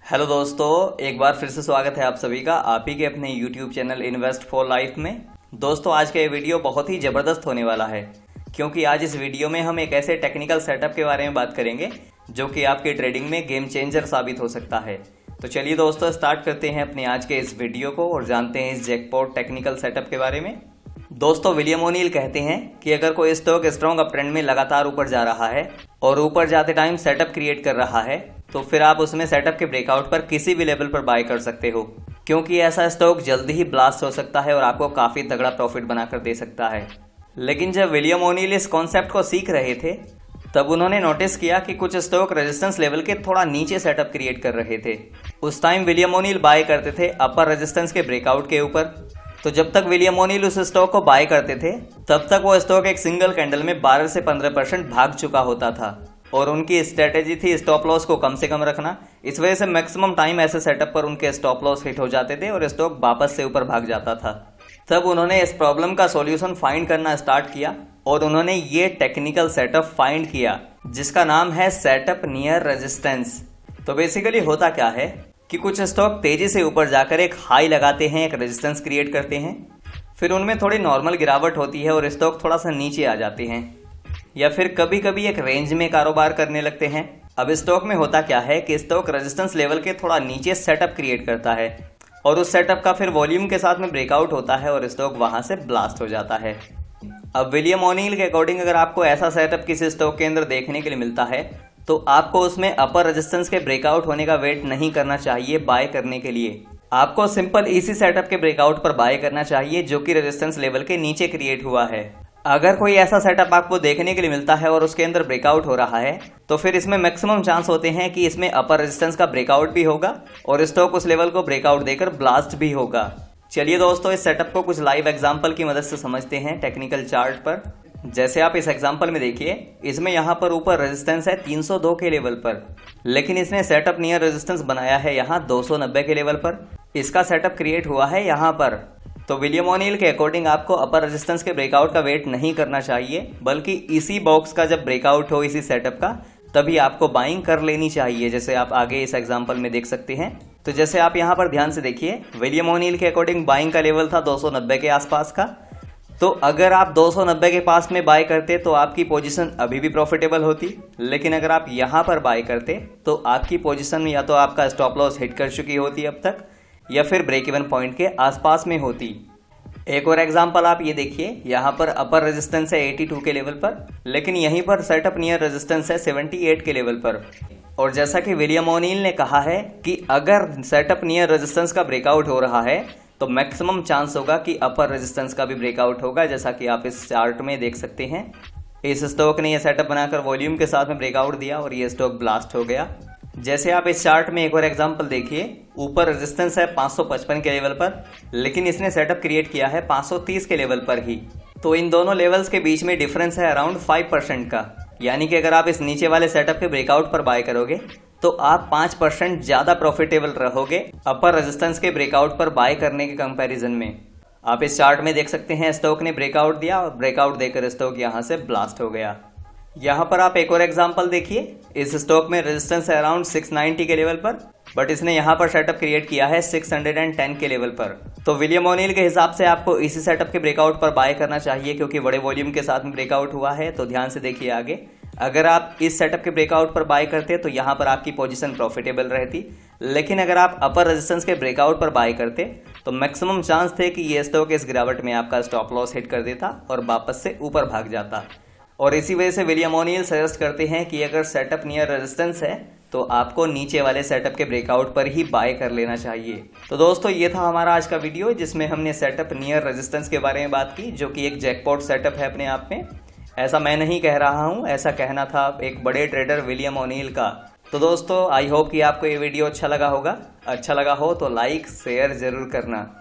Hello दोस्तों, एक बार फिर से स्वागत है आप सभी का आप ही के अपने YouTube channel invest for life में। दोस्तों, आज का ये वीडियो बहुत ही ज़बरदस्त होने वाला है क्योंकि आज इस वीडियो में हम एक ऐसे टेक्निकल सेटअप के बारे में बात करेंगे जो कि आपके ट्रेडिंग में गेम चेंजर साबित हो सकता है। तो चलिए दोस्तों, स्टार्ट करते हैं अपने आज के इस वीडियो को और जानते हैं इस जैकपॉट टेक्निकल सेटअप के बारे में। दोस्तों, विलियम ओनील कहते हैं कि अगर कोई स्टॉक स्ट्रॉन्ग अप ट्रेंड में लगातार ऊपर जा रहा है और ऊपर जाते टाइम सेटअप क्रिएट कर रहा है तो फिर आप उसमें सेटअप के ब्रेकआउट पर किसी भी लेवल पर बाय कर सकते हो, क्योंकि ऐसा स्टॉक जल्दी ही ब्लास्ट हो सकता है और आपको काफी तगड़ा प्रॉफिट बनाकर दे सकता है। लेकिन जब विलियम ओनील इस कॉन्सेप्ट को सीख रहे थे तब उन्होंने नोटिस किया कि कुछ स्टॉक रेजिस्टेंस लेवल के थोड़ा नीचे सेटअप क्रिएट कर रहे थे। उस टाइम विलियम ओनील बाय करते थे अपर रेजिस्टेंस के ब्रेकआउट के ऊपर। तो जब तक विलियम ओनील उस स्टॉक को बाय करते थे तब तक वो स्टॉक एक सिंगल कैंडल में 12 से 15% भाग चुका होता था और उनकी स्ट्रेटेजी थी स्टॉप लॉस को कम से कम रखना। इस वजह से मैक्सिमम टाइम ऐसे सेटअप पर उनके स्टॉप लॉस हिट हो जाते थे और स्टॉक वापस से ऊपर भाग जाता था। तब उन्होंने इस प्रॉब्लम का सॉल्यूशन फाइंड करना स्टार्ट किया और उन्होंने ये टेक्निकल सेटअप फाइंड किया जिसका नाम है सेटअप नियर रेजिस्टेंस। तो बेसिकली होता क्या है कि कुछ स्टॉक तेजी से ऊपर जाकर एक हाई लगाते हैं, एक रेजिस्टेंस क्रिएट करते हैं, फिर उनमें थोड़ी नॉर्मल गिरावट होती है और स्टॉक थोड़ा सा नीचे आ जाते हैं या फिर कभी कभी एक रेंज में कारोबार करने लगते हैं। अब स्टॉक में होता क्या है कि स्टॉक रेजिस्टेंस लेवल के थोड़ा नीचे सेटअप क्रिएट करता है और उस सेटअप का फिर वॉल्यूम के साथ में ब्रेकआउट होता है और स्टॉक वहां से ब्लास्ट हो जाता है। अब विलियम ओनील के अकॉर्डिंग अगर आपको ऐसा सेटअप किसी स्टॉक के अंदर देखने के लिए मिलता है तो आपको उसमें अपर रेजिस्टेंस के ब्रेकआउट होने का वेट नहीं करना चाहिए बाय करने के लिए। आपको सिंपल इसी सेटअप के ब्रेकआउट पर बाय करना चाहिए जो कि रेजिस्टेंस लेवल के नीचे क्रिएट हुआ है। अगर कोई ऐसा सेटअप आपको देखने के लिए मिलता है और उसके अंदर ब्रेकआउट हो रहा है तो फिर इसमें मैक्सिमम चांस होते हैं कि इसमें अपर रेजिस्टेंस का ब्रेकआउट भी होगा और स्टॉक उस लेवल को ब्रेकआउट देकर ब्लास्ट भी होगा। चलिए दोस्तों, इस सेटअप को कुछ लाइव एग्जांपल की मदद से समझते हैं टेक्निकल चार्ट पर। जैसे आप इस एग्जांपल में देखिए, इसमें यहाँ पर ऊपर रेजिस्टेंस है 302 के लेवल पर, लेकिन इसने सेटअप नियर रेजिस्टेंस बनाया है यहाँ 290 के लेवल पर। इसका सेटअप क्रिएट हुआ है यहाँ पर। तो विलियम ओनील के अकॉर्डिंग आपको अपर रेजिस्टेंस के ब्रेकआउट का वेट नहीं करना चाहिए, बल्कि इसी बॉक्स का जब ब्रेकआउट हो इसी सेटअप का तभी आपको बाइंग कर लेनी चाहिए, जैसे आप आगे इस एग्जांपल में देख सकते हैं। तो जैसे आप यहाँ पर ध्यान से देखिए, विलियम ओनील के अकॉर्डिंग बाइंग का लेवल था 290 के आसपास का। तो अगर आप 290 के पास में बाय करते तो आपकी पोजीशन अभी भी प्रॉफिटेबल होती, लेकिन अगर आप यहाँ पर बाय करते तो आपकी पोजीशन या तो आपका स्टॉप लॉस हिट कर चुकी होती अब तक या फिर ब्रेक इवन पॉइंट के आसपास में होती। एक और एग्जांपल आप ये देखिए, यहाँ पर अपर रेजिस्टेंस है 82 के लेवल पर, लेकिन यहीं पर सेटअप नियर रेजिस्टेंस है 78 के लेवल पर। और जैसा कि विलियम ओनील ने कहा है कि अगर सेटअप नियर रेजिस्टेंस का ब्रेकआउट हो रहा है तो मैक्सिमम चांस होगा कि अपर रेजिस्टेंस का भी ब्रेकआउट होगा, जैसा कि आप इस चार्ट में देख सकते हैं। इस स्टॉक ने यह सेटअप बनाकर वॉल्यूम के साथ में ब्रेकआउट दिया और ये स्टॉक ब्लास्ट हो गया। जैसे आप इस चार्ट में एक और एग्जांपल देखिए, ऊपर रेजिस्टेंस है 555 के लेवल पर, लेकिन इसने सेटअप क्रिएट किया है 530 के लेवल पर ही। तो इन दोनों लेवल्स के बीच में डिफरेंस है अराउंड 5% का, यानी कि अगर आप इस नीचे वाले सेटअप के ब्रेकआउट पर बाय करोगे तो आप 5% ज्यादा प्रॉफिटेबल रहोगे अपर रेजिस्टेंस के ब्रेकआउट पर बाय करने के कंपैरिजन में। आप इस चार्ट में देख सकते हैं, स्टॉक ने ब्रेकआउट दिया और ब्रेकआउट देकर स्टॉक यहां से ब्लास्ट हो गया। यहाँ पर आप एक और एग्जांपल देखिए, इस स्टॉक में रेजिस्टेंस है अराउंड 690 के लेवल पर, बट इसने यहाँ पर सेटअप क्रिएट किया है 610 के लेवल पर। तो विलियम ओनील के हिसाब से आपको इसी सेटअप के ब्रेकआउट पर बाय करना चाहिए क्योंकि बड़े वॉल्यूम के साथ में ब्रेकआउट हुआ है। तो ध्यान से देखिए आगे, अगर आप इस सेटअप के ब्रेकआउट पर बाय करते तो यहाँ पर आपकी पोजीशन प्रॉफिटेबल रहती, लेकिन अगर आप अपर रेजिस्टेंस के ब्रेकआउट पर बाय करते तो मैक्सिमम चांस थे कि ये स्टॉक इस गिरावट में आपका स्टॉप लॉस हिट कर देता और वापस से ऊपर भाग जाता। और इसी वजह से विलियम ओनील सजेस्ट करते हैं कि अगर सेटअप नियर रेजिस्टेंस है तो आपको नीचे वाले सेटअप के ब्रेकआउट पर ही बाय कर लेना चाहिए। तो दोस्तों, ये था हमारा आज का वीडियो जिसमें हमने सेटअप नियर रेजिस्टेंस के बारे में बात की, जो कि एक जैकपॉट सेटअप है अपने आप में। ऐसा मैं नहीं कह रहा हूं, ऐसा कहना था एक बड़े ट्रेडर विलियम ओनील का। तो दोस्तों, आई होप कि आपको ये वीडियो अच्छा लगा होगा। अच्छा लगा हो तो लाइक शेयर जरूर करना।